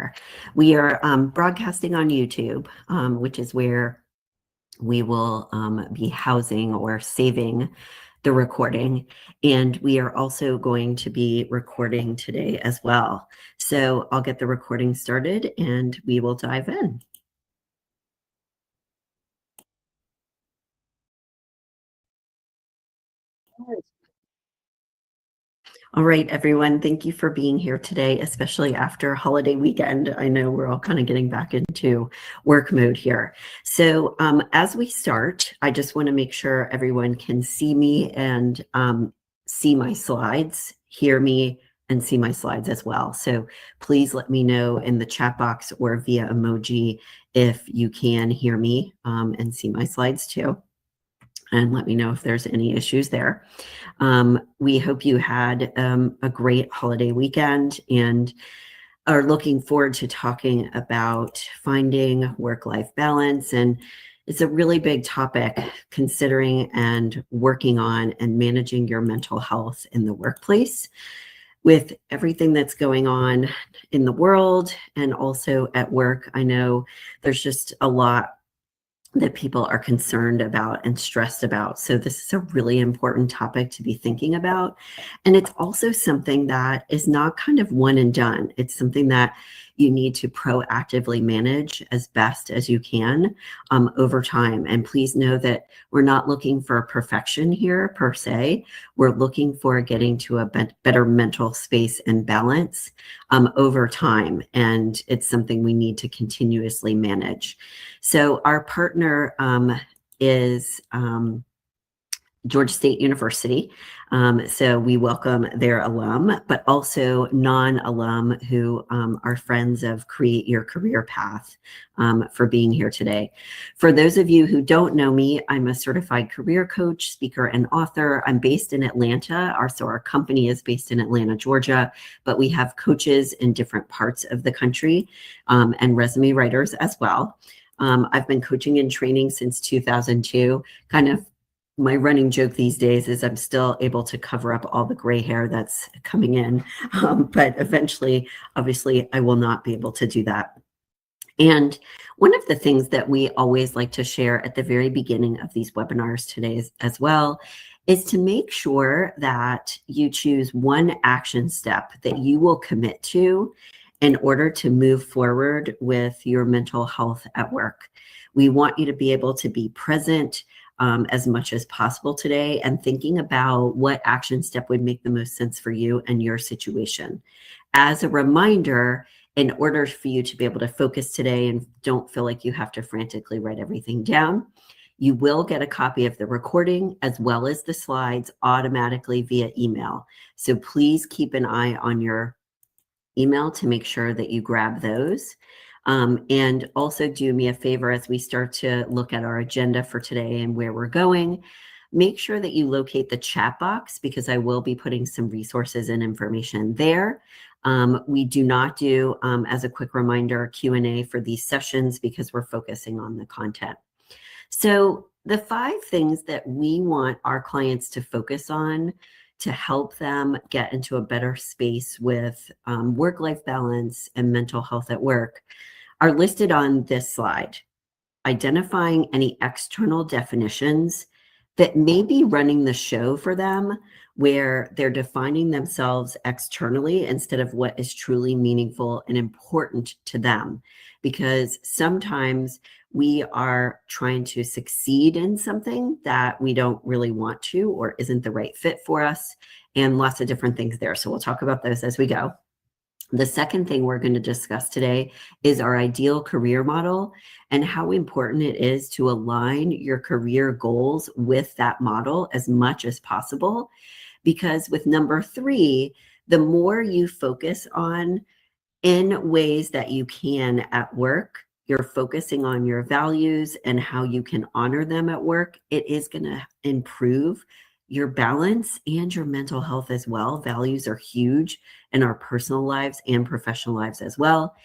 here. We are broadcasting on YouTube, which is where we will be housing or saving the recording. And we are also going to be recording today as well. So I'll get the recording started and we will dive in. All right, everyone, thank you for being here today, especially after holiday weekend. I know we're all kind of getting back into work mode here. So as we start, I just want to make sure everyone can see me and see my slides, hear me, and see my slides as well. So please let me know in the chat box or via emoji if you can hear me and see my slides too. And let me know if there's any issues there. We hope you had a great holiday weekend and are looking forward to talking about finding work-life balance. And it's a really big topic considering and working on and managing your mental health in the workplace with everything that's going on in the world and also at work. I know there's just a lot that people are concerned about and stressed about. So this is a really important topic to be thinking about. And it's also something that is not kind of one and done. It's something that you need to proactively manage as best as you can over time. And please know that we're not looking for perfection here per se. We're looking for getting to a better mental space and balance over time. And it's something we need to continuously manage. So our partner is Georgia State University. So we welcome their alum, but also non-alum who are friends of Create Your Career Path for being here today. For those of you who don't know me, I'm a certified career coach, speaker, and author. I'm based in Atlanta. So our company is based in Atlanta, Georgia, but we have coaches in different parts of the country and resume writers as well. I've been coaching and training since 2002. Kind of my running joke these days is I'm still able to cover up all the gray hair that's coming in, but eventually, obviously, I will not be able to do that. And one of the things that we always like to share at the very beginning of these webinars today as well is to make sure that you choose one action step that you will commit to in order to move forward with your mental health at work. We want you to be able to be present as much as possible today and thinking about what action step would make the most sense for you and your situation. As a reminder, in order for you to be able to focus today and don't feel like you have to frantically write everything down, you will get a copy of the recording as well as the slides automatically via email. So please keep an eye on your email to make sure that you grab those. And also do me a favor as we start to look at our agenda for today and where we're going, make sure that you locate the chat box because I will be putting some resources and information there. We do not do, as a quick reminder, Q&A for these sessions because we're focusing on the content. So the 5 things that we want our clients to focus on to help them get into a better space with work-life balance and mental health at work are listed on this slide. Identifying any external definitions that may be running the show for them, where they're defining themselves externally instead of what is truly meaningful and important to them. Because sometimes we are trying to succeed in something that we don't really want to or isn't the right fit for us, and lots of different things there. So we'll talk about those as we go. The second thing we're going to discuss today is our ideal career model and how important it is to align your career goals with that model as much as possible. Because with number 3, the more you focus on in ways that you can at work, you're focusing on your values and how you can honor them at work, it is going to improve your balance and your mental health as well. Values are huge in our personal lives and professional lives as well.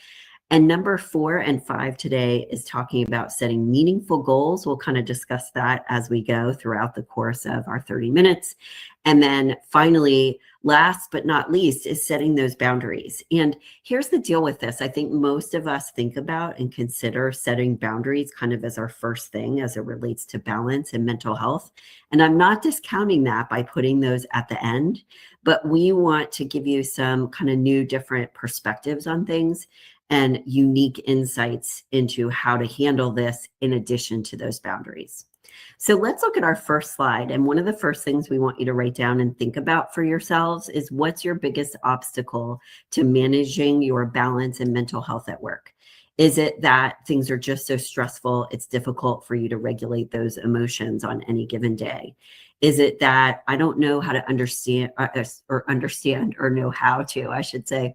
And number 4 and 5 today is talking about setting meaningful goals. We'll kind of discuss that as we go throughout the course of our 30 minutes. And then finally, last but not least, is setting those boundaries. And here's the deal with this. I think most of us think about and consider setting boundaries kind of as our first thing as it relates to balance and mental health. And I'm not discounting that by putting those at the end, but we want to give you some kind of new, different perspectives on things and unique insights into how to handle this in addition to those boundaries. So let's look at our first slide. And one of the first things we want you to write down and think about for yourselves is, what's your biggest obstacle to managing your balance and mental health at work? Is it that things are just so stressful, it's difficult for you to regulate those emotions on any given day? Is it that I don't know how to understand or know how to, I should say,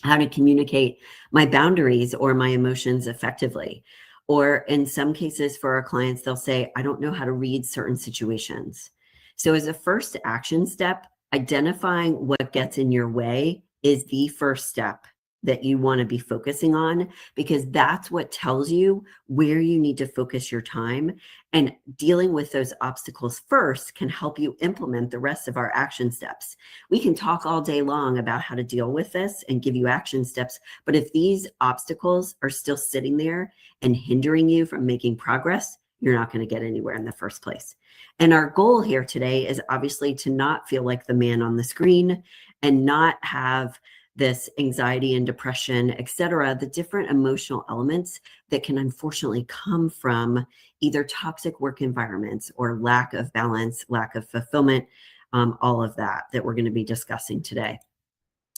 how to communicate my boundaries or my emotions effectively? Or in some cases for our clients, they'll say, I don't know how to read certain situations. So as a first action step, identifying what gets in your way is the first step that you want to be focusing on, because that's what tells you where you need to focus your time. And dealing with those obstacles first can help you implement the rest of our action steps. We can talk all day long about how to deal with this and give you action steps, but if these obstacles are still sitting there and hindering you from making progress, you're not going to get anywhere in the first place. And our goal here today is obviously to not feel like the man on the screen and not have this anxiety and depression, et cetera, the different emotional elements that can unfortunately come from either toxic work environments or lack of balance, lack of fulfillment, all of that we're going to be discussing today.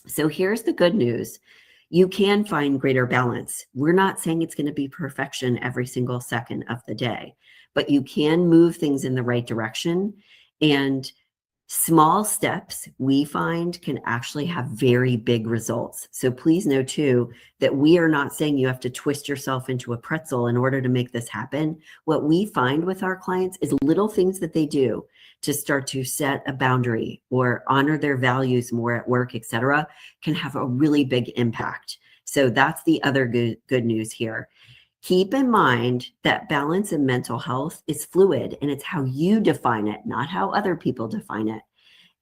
So here's the good news. You can find greater balance. We're not saying it's going to be perfection every single second of the day, but you can move things in the right direction. And small steps, we find, can actually have very big results. So please know too that we are not saying you have to twist yourself into a pretzel in order to make this happen. What we find with our clients is little things that they do to start to set a boundary or honor their values more at work, et cetera, can have a really big impact. So that's the other good news here. Keep in mind that balance in mental health is fluid, and it's how you define it, not how other people define it.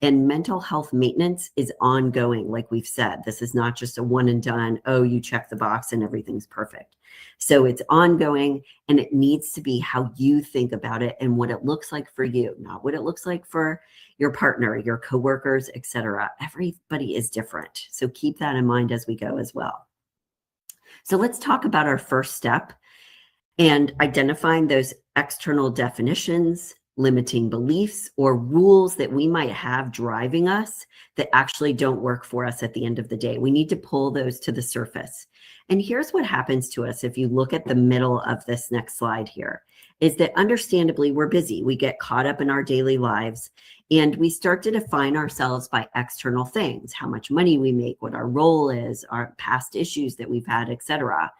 And mental health maintenance is ongoing. Like we've said, this is not just a one and done, oh, you check the box and everything's perfect. So it's ongoing, and it needs to be how you think about it and what it looks like for you, not what it looks like for your partner, your coworkers, et cetera. Everybody is different. So keep that in mind as we go as well. So let's talk about our first step and identifying those external definitions, limiting beliefs, or rules that we might have driving us that actually don't work for us at the end of the day. We need to pull those to the surface. And here's what happens to us if you look at the middle of this next slide here, is that understandably we're busy. We get caught up in our daily lives, and we start to define ourselves by external things, how much money we make, what our role is, our past issues that we've had, et cetera.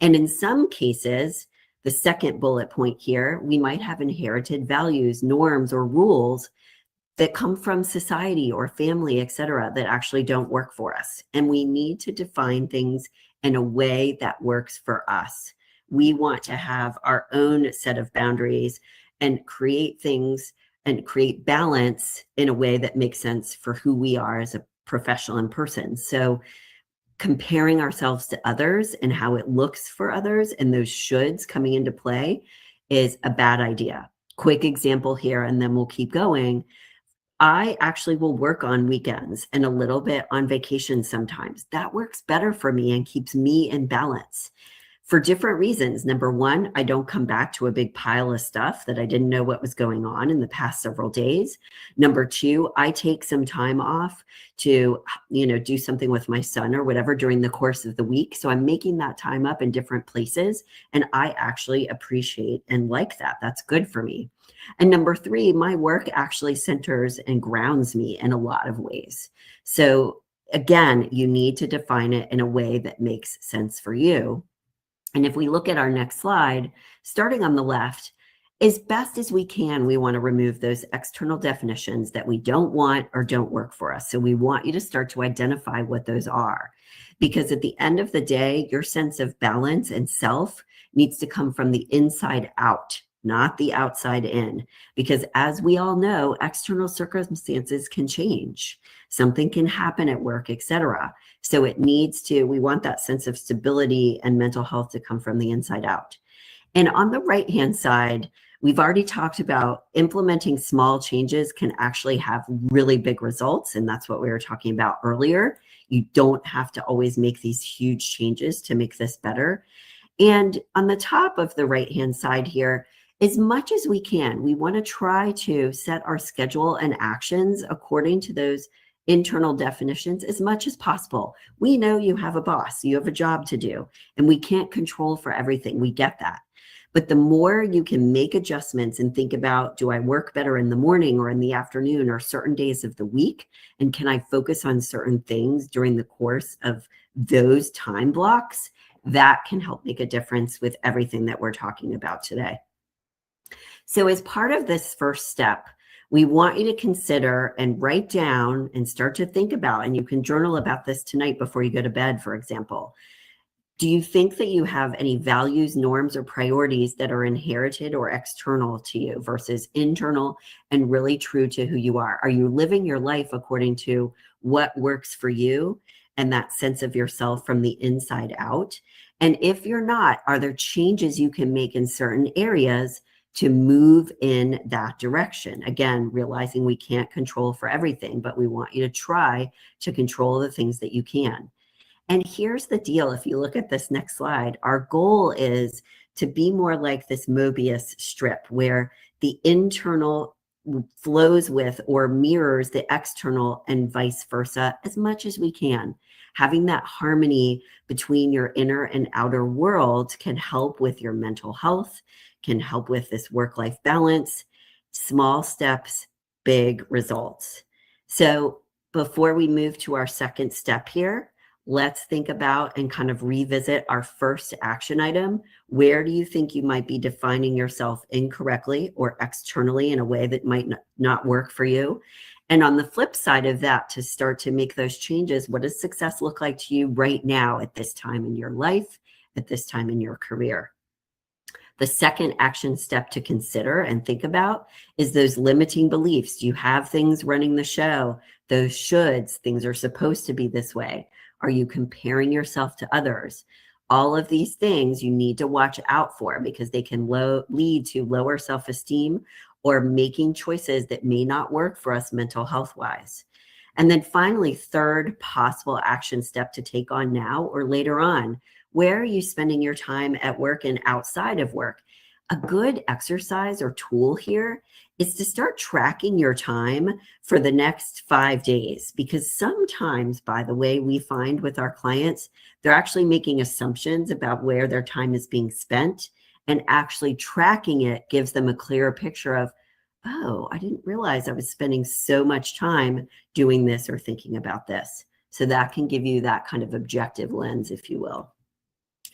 And in some cases, the second bullet point here, we might have inherited values, norms, or rules that come from society or family, et cetera, that actually don't work for us. And we need to define things in a way that works for us. We want to have our own set of boundaries and create things and create balance in a way that makes sense for who we are as a professional and person. So comparing ourselves to others and how it looks for others and those shoulds coming into play is a bad idea. Quick example here, and then we'll keep going. I actually will work on weekends and a little bit on vacation sometimes. That works better for me and keeps me in balance for different reasons. Number one, I don't come back to a big pile of stuff that I didn't know what was going on in the past several days. Number two, I take some time off to, do something with my son or whatever during the course of the week. So I'm making that time up in different places, and I actually appreciate and like that. That's good for me. And number three, my work actually centers and grounds me in a lot of ways. So again, you need to define it in a way that makes sense for you. And if we look at our next slide, starting on the left, as best as we can, we want to remove those external definitions that we don't want or don't work for us. So we want you to start to identify what those are. Because at the end of the day, your sense of balance and self needs to come from the inside out, not the outside in. Because as we all know, external circumstances can change. Something can happen at work, etc. So we want that sense of stability and mental health to come from the inside out. And on the right-hand side, we've already talked about implementing small changes can actually have really big results. And that's what we were talking about earlier. You don't have to always make these huge changes to make this better. And on the top of the right-hand side here, as much as we can, we want to try to set our schedule and actions according to those internal definitions as much as possible. We know you have a boss, you have a job to do, and we can't control for everything. We get that. But the more you can make adjustments and think about, do I work better in the morning or in the afternoon or certain days of the week? And can I focus on certain things during the course of those time blocks? That can help make a difference with everything that we're talking about today. So as part of this first step, we want you to consider and write down and start to think about, and you can journal about this tonight before you go to bed, for example. Do you think that you have any values, norms, or priorities that are inherited or external to you versus internal and really true to who you are? Are you living your life according to what works for you and that sense of yourself from the inside out? And if you're not, are there changes you can make in certain areas to move in that direction? Again, realizing we can't control for everything, but we want you to try to control the things that you can. And here's the deal. If you look at this next slide, our goal is to be more like this Mobius strip where the internal flows with or mirrors the external and vice versa as much as we can. Having that harmony between your inner and outer world can help with your mental health, can help with this work-life balance. Small steps, big results. So before we move to our second step here, let's think about and kind of revisit our first action item. Where do you think you might be defining yourself incorrectly or externally in a way that might not work for you? And on the flip side of that, to start to make those changes, what does success look like to you right now at this time in your life, at this time in your career? The second action step to consider and think about is those limiting beliefs. Do you have things running the show? Those shoulds, things are supposed to be this way. Are you comparing yourself to others? All of these things you need to watch out for because they can lead to lower self-esteem or making choices that may not work for us mental health wise. And then finally, third possible action step to take on now or later on. Where are you spending your time at work and outside of work? A good exercise or tool here is to start tracking your time for the next 5 days, because sometimes, by the way, we find with our clients, they're actually making assumptions about where their time is being spent, and actually tracking it gives them a clearer picture of, oh, I didn't realize I was spending so much time doing this or thinking about this. So that can give you that kind of objective lens, if you will.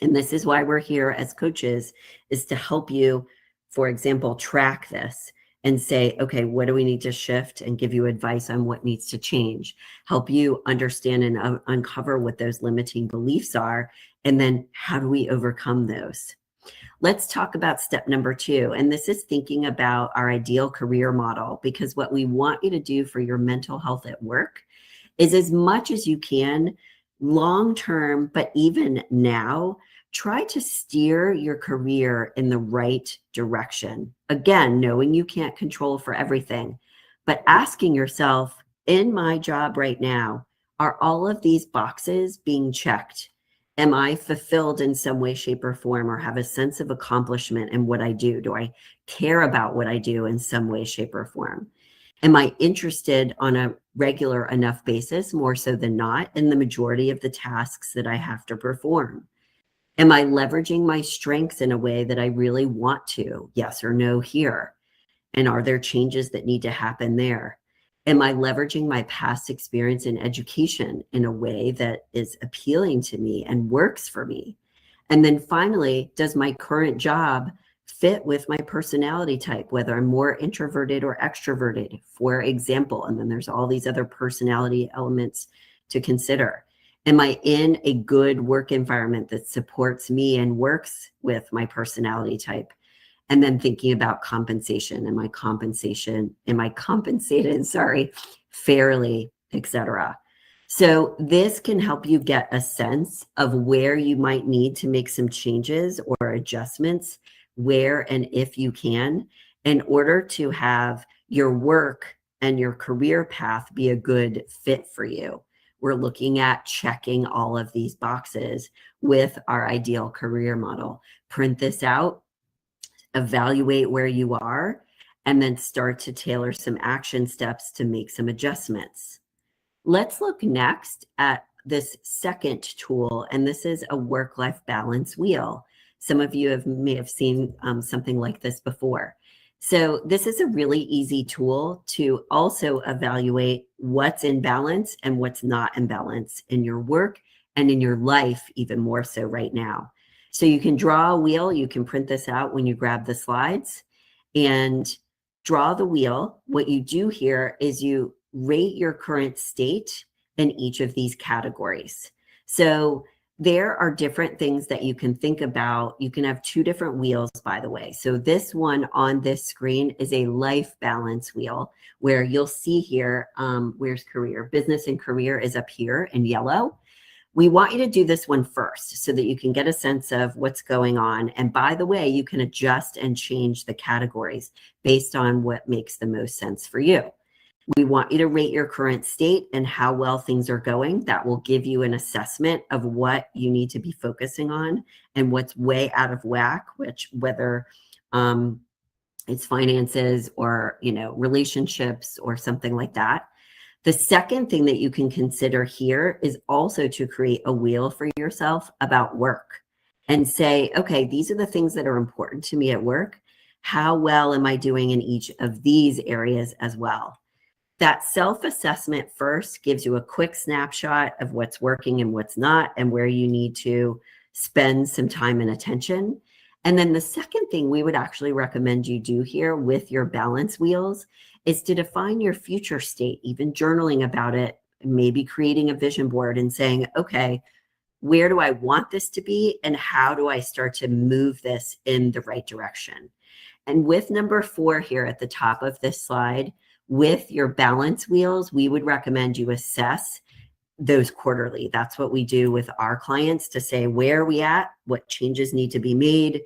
And this is why we're here as coaches, is to help you, for example, track this and say, okay, what do we need to shift, and give you advice on what needs to change, help you understand and uncover what those limiting beliefs are, and then how do we overcome those? Let's talk about step number 2. And this is thinking about our ideal career model, because what we want you to do for your mental health at work is, as much as you can, long term, but even now, try to steer your career in the right direction. Again, knowing you can't control for everything, but asking yourself, in my job right now, are all of these boxes being checked? Am I fulfilled in some way, shape, or form, or have a sense of accomplishment in what I do? Do I care about what I do in some way, shape, or form? Am I interested on a regular enough basis, more so than not, in the majority of the tasks that I have to perform? Am I leveraging my strengths in a way that I really want to? Yes or no here? And are there changes that need to happen there? Am I leveraging my past experience in education in a way that is appealing to me and works for me? And then finally, does my current job fit with my personality type, whether I'm more introverted or extroverted, for example? And then there's all these other personality elements to consider. Am I in a good work environment that supports me and works with my personality type? And then thinking about compensation. Am I compensated, sorry, fairly, etc. So this can help you get a sense of where you might need to make some changes or adjustments, where and if you can, in order to have your work and your career path be a good fit for you. We're looking at checking all of these boxes with our ideal career model. Print this out, evaluate where you are, and then start to tailor some action steps to make some adjustments. Let's look next at this second tool, and this is a work-life balance wheel. Some of you may have seen something like this before. So this is a really easy tool to also evaluate what's in balance and what's not in balance in your work and in your life, even more so right now. So you can draw a wheel. You can print this out when you grab the slides and draw the wheel. What you do here is you rate your current state in each of these categories. So there are different things that you can think about. You can have two different wheels, by the way. So this one on this screen is a life balance wheel, where you'll see here, where's career? Business and career is up here in yellow. We want you to do this one first so that you can get a sense of what's going on. And by the way, you can adjust and change the categories based on what makes the most sense for you. We want you to rate your current state and how well things are going. That will give you an assessment of what you need to be focusing on and what's way out of whack, whether it's finances or, relationships or something like that. The second thing that you can consider here is also to create a wheel for yourself about work and say, okay, these are the things that are important to me at work. How well am I doing in each of these areas as well? That self-assessment first gives you a quick snapshot of what's working and what's not, and where you need to spend some time and attention. And then the second thing we would actually recommend you do here with your balance wheels is to define your future state, even journaling about it, maybe creating a vision board and saying, okay, where do I want this to be? And how do I start to move this in the right direction? And with number 4 here at the top of this slide, with your balance wheels, we would recommend you assess those quarterly. That's what we do with our clients to say, where are we at? What changes need to be made?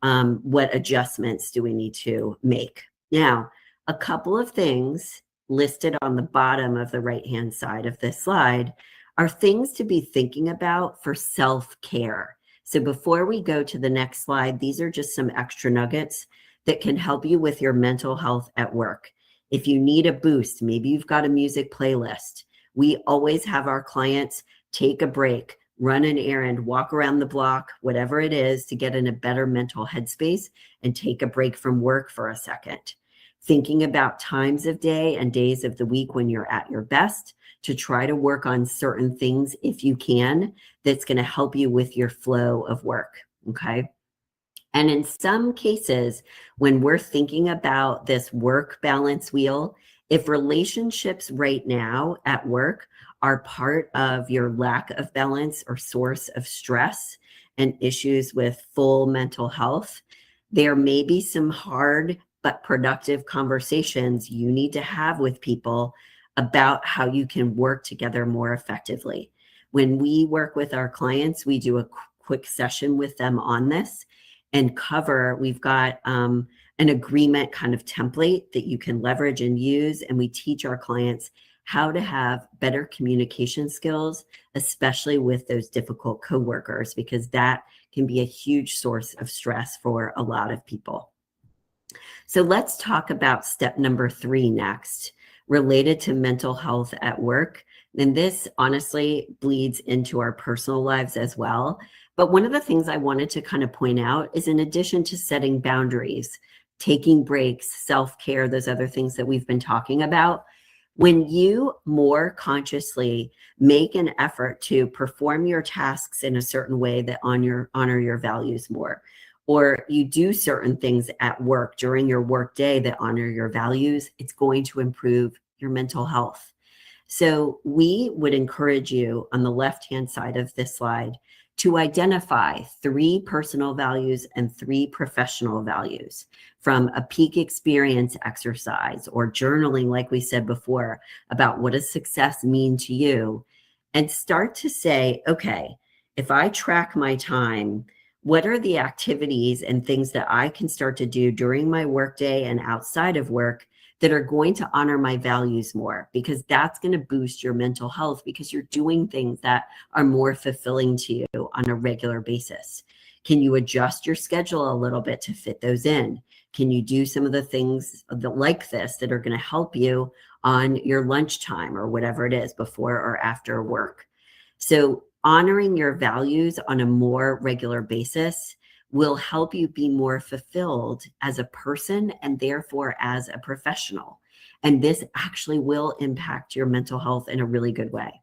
What adjustments do we need to make? Now, a couple of things listed on the bottom of the right-hand side of this slide are things to be thinking about for self-care. So before we go to the next slide, these are just some extra nuggets that can help you with your mental health at work. If you need a boost, maybe you've got a music playlist. We always have our clients take a break, run an errand, walk around the block, whatever it is, to get in a better mental headspace and take a break from work for a second. Thinking about times of day and days of the week when you're at your best to try to work on certain things, if you can, that's going to help you with your flow of work, okay? And in some cases, when we're thinking about this work balance wheel, if relationships right now at work are part of your lack of balance or source of stress and issues with full mental health, there may be some hard but productive conversations you need to have with people about how you can work together more effectively. When we work with our clients, we do a quick session with them on this and we've got an agreement kind of template that you can leverage and use. And we teach our clients how to have better communication skills, especially with those difficult coworkers, because that can be a huge source of stress for a lot of people. So let's talk about step number 3 next, related to mental health at work. And this honestly bleeds into our personal lives as well. But one of the things I wanted to kind of point out is, in addition to setting boundaries, taking breaks, self-care, those other things that we've been talking about, when you more consciously make an effort to perform your tasks in a certain way that honor your values more, or you do certain things at work during your work day that honor your values, it's going to improve your mental health. So we would encourage you on the left-hand side of this slide to identify 3 personal values and 3 professional values from a peak experience exercise or journaling, like we said before, about what does success mean to you, and start to say, okay, if I track my time, what are the activities and things that I can start to do during my workday and outside of work that are going to honor my values more? Because that's going to boost your mental health because you're doing things that are more fulfilling to you on a regular basis. Can you adjust your schedule a little bit to fit those in? Can you do some of the things like this that are going to help you on your lunchtime or whatever it is before or after work? So honoring your values on a more regular basis will help you be more fulfilled as a person and therefore as a professional. And this actually will impact your mental health in a really good way.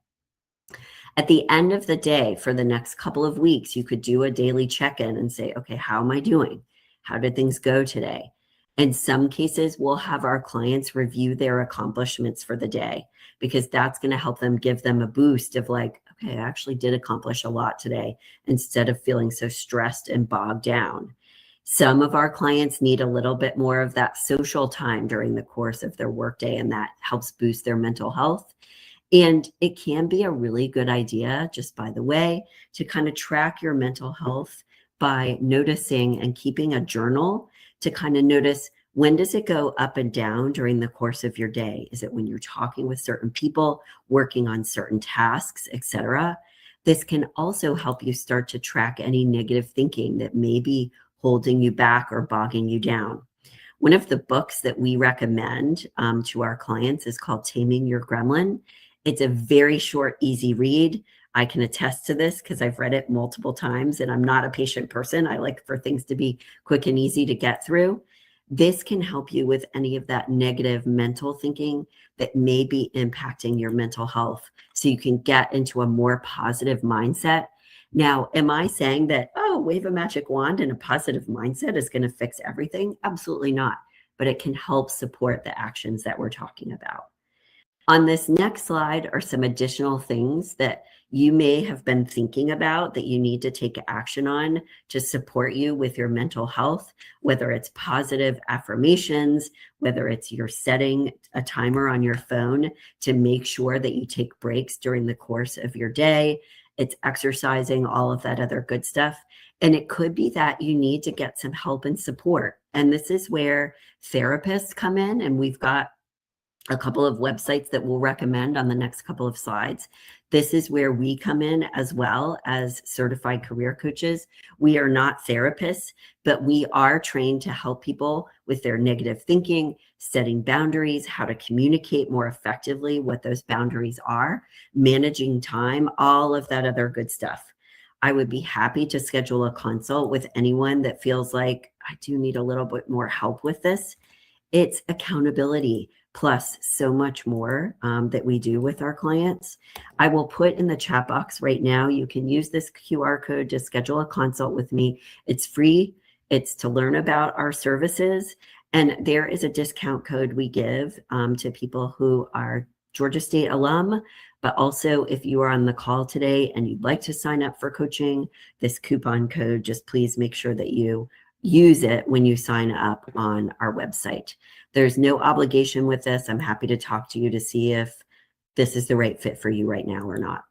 At the end of the day, for the next couple of weeks, you could do a daily check-in and say, okay, how am I doing? How did things go today? In some cases, we'll have our clients review their accomplishments for the day because that's going to help them give them a boost of like, okay, I actually did accomplish a lot today instead of feeling so stressed and bogged down. Some of our clients need a little bit more of that social time during the course of their workday, and that helps boost their mental health. And it can be a really good idea, just by the way, to kind of track your mental health by noticing and keeping a journal to kind of notice, when does it go up and down during the course of your day? Is it when you're talking with certain people, working on certain tasks, etc.? This can also help you start to track any negative thinking that may be holding you back or bogging you down. One of the books that we recommend to our clients is called Taming Your Gremlin. It's a very short, easy read. I can attest to this because I've read it multiple times and I'm not a patient person. I like for things to be quick and easy to get through. This can help you with any of that negative mental thinking that may be impacting your mental health so you can get into a more positive mindset. Now, am I saying that, oh, wave a magic wand and a positive mindset is going to fix everything? Absolutely not. But it can help support the actions that we're talking about. On this next slide are some additional things that you may have been thinking about that you need to take action on to support you with your mental health, whether it's positive affirmations, whether it's you're setting a timer on your phone to make sure that you take breaks during the course of your day, it's exercising, all of that other good stuff. And it could be that you need to get some help and support. And this is where therapists come in, and we've got a couple of websites that we'll recommend on the next couple of slides. This is where we come in as well as certified career coaches. We are not therapists, but we are trained to help people with their negative thinking, setting boundaries, how to communicate more effectively what those boundaries are, managing time, all of that other good stuff. I would be happy to schedule a consult with anyone that feels like I do need a little bit more help with this. It's accountability plus so much more that we do with our clients. I will put in the chat box right now. You can use this QR code to schedule a consult with me. It's free. It's to learn about our services. And there is a discount code we give to people who are Georgia State alum. But also, if you are on the call today and you'd like to sign up for coaching, this coupon code, just please make sure that you use it when you sign up on our website. There's no obligation with this. I'm happy to talk to you to see if this is the right fit for you right now or not.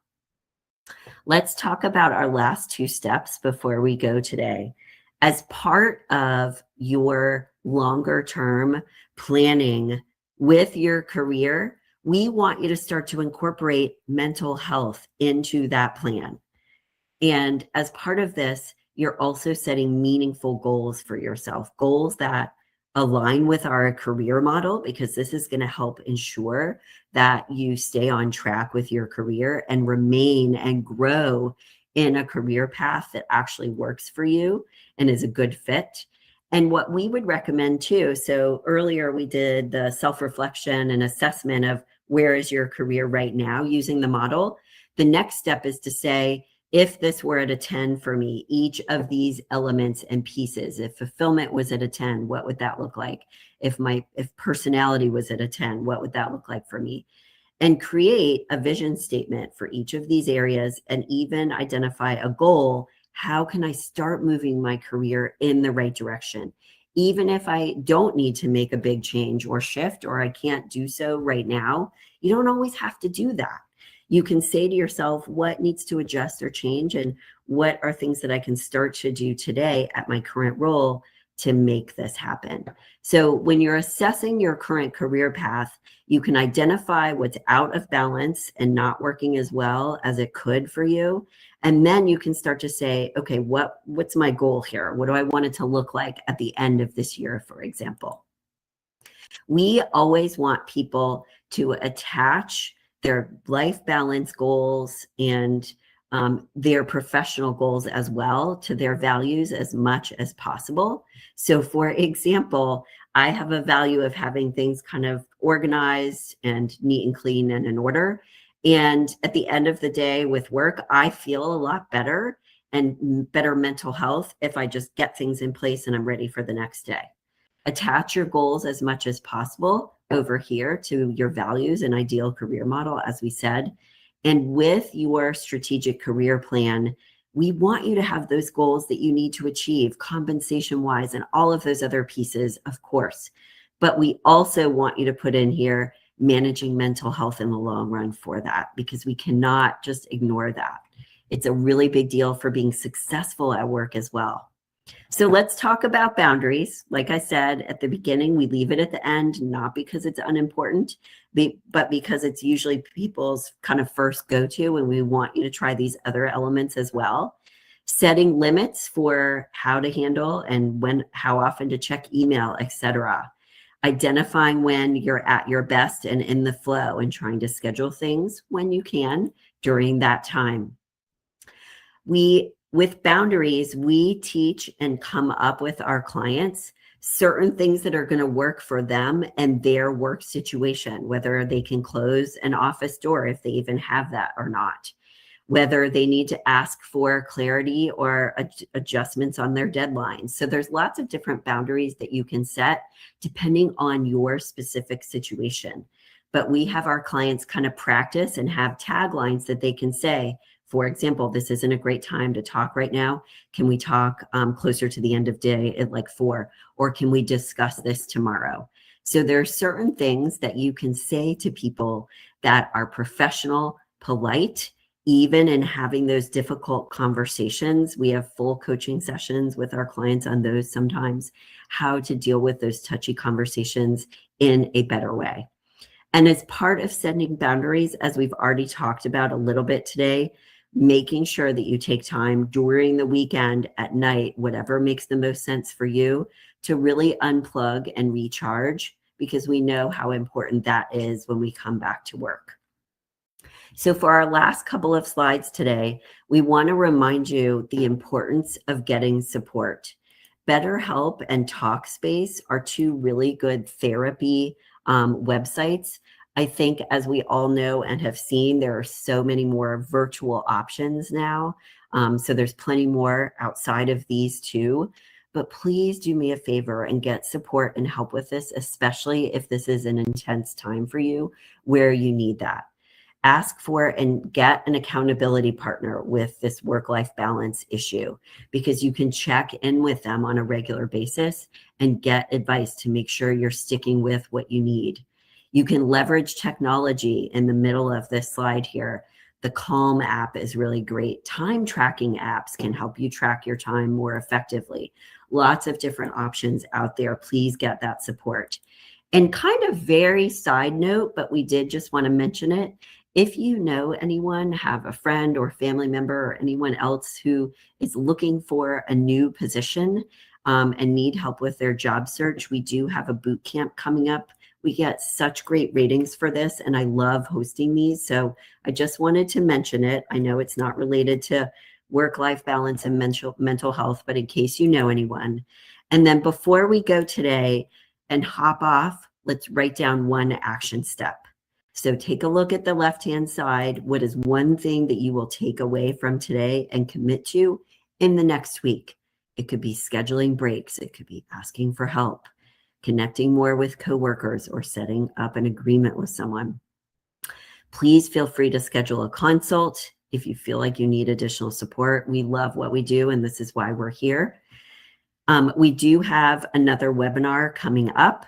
Let's talk about our last 2 steps before we go today. As part of your longer term planning with your career, we want you to start to incorporate mental health into that plan. And as part of this, you're also setting meaningful goals for yourself, goals that align with our career model, because this is going to help ensure that you stay on track with your career and remain and grow in a career path that actually works for you and is a good fit. And what we would recommend too, so earlier we did the self-reflection and assessment of where is your career right now using the model. The next step is to say, if this were at a 10 for me, each of these elements and pieces, if fulfillment was at a 10, what would that look like? If personality was at a 10, what would that look like for me? and create a vision statement for each of these areas and even identify a goal. How can I start moving my career in the right direction? Even if I don't need to make a big change or shift, or I can't do so right now, you don't always have to do that. You can say to yourself, what needs to adjust or change, and what are things that I can start to do today at my current role to make this happen? So when you're assessing your current career path, you can identify what's out of balance and not working as well as it could for you. And then you can start to say, okay, what's my goal here? What do I want it to look like at the end of this year, for example? We always want people to attach their life balance goals and their professional goals as well to their values as much as possible. So for example, I have a value of having things kind of organized and neat and clean and in order. And at the end of the day with work, I feel a lot better and better mental health if I just get things in place and I'm ready for the next day. Attach your goals as much as possible over here to your values and ideal career model, as we said. And with your strategic career plan, we want you to have those goals that you need to achieve compensation wise and all of those other pieces, of course. But we also want you to put in here managing mental health in the long run for that, because we cannot just ignore that. It's a really big deal for being successful at work as well. So let's talk about boundaries. Like I said at the beginning, we leave it at the end, not because it's unimportant, but because it's usually people's kind of first go-to, and we want you to try these other elements as well. Setting limits for how to handle and when, how often to check email, etc. Identifying when you're at your best and in the flow, and trying to schedule things when you can during that time. With boundaries, we teach and come up with our clients certain things that are going to work for them and their work situation, whether they can close an office door if they even have that or not, whether they need to ask for clarity or adjustments on their deadlines. So there's lots of different boundaries that you can set depending on your specific situation. But we have our clients kind of practice and have taglines that they can say. For example, this isn't a great time to talk right now. Can we talk closer to the end of day at like 4? Or can we discuss this tomorrow? So there are certain things that you can say to people that are professional, polite, even in having those difficult conversations. We have full coaching sessions with our clients on those sometimes, how to deal with those touchy conversations in a better way. And as part of setting boundaries, as we've already talked about a little bit today, making sure that you take time during the weekend, at night, whatever makes the most sense for you, to really unplug and recharge, because we know how important that is when we come back to work. So for our last couple of slides today, we want to remind you the importance of getting support. BetterHelp and Talkspace are two really good therapy websites. I think, as we all know and have seen, there are so many more virtual options now. So there's plenty more outside of these two. But please do me a favor and get support and help with this, especially if this is an intense time for you where you need that. Ask for and get an accountability partner with this work-life balance issue, because you can check in with them on a regular basis and get advice to make sure you're sticking with what you need. You can leverage technology in the middle of this slide here. The Calm app is really great. Time tracking apps can help you track your time more effectively. Lots of different options out there. Please get that support. And kind of very side note, but we did just want to mention it. If you know anyone, have a friend or family member or anyone else who is looking for a new position and need help with their job search, we do have a boot camp coming up. We get such great ratings for this, and I love hosting these. So I just wanted to mention it. I know it's not related to work-life balance and mental health, but in case you know anyone. And then before we go today and hop off, let's write down one action step. So take a look at the left-hand side. What is one thing that you will take away from today and commit to in the next week? It could be scheduling breaks. It could be asking for help, connecting more with coworkers, or setting up an agreement with someone. Please feel free to schedule a consult if you feel like you need additional support. We love what we do, and this is why we're here. We do have another webinar coming up.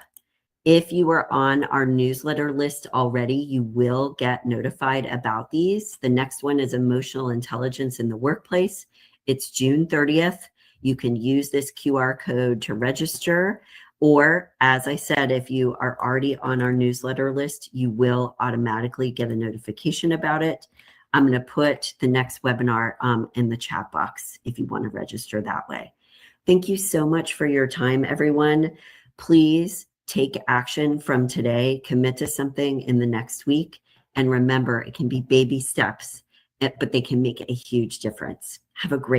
If you are on our newsletter list already, you will get notified about these. The next one is Emotional Intelligence in the Workplace. It's June 30th. You can use this QR code to register, or as I said, if you are already on our newsletter list, you will automatically get a notification about it. I'm going to put the next webinar in the chat box if you want to register that way. Thank you so much for your time, everyone. Please take action from today, commit to something in the next week. And remember, it can be baby steps, but they can make a huge difference. Have a great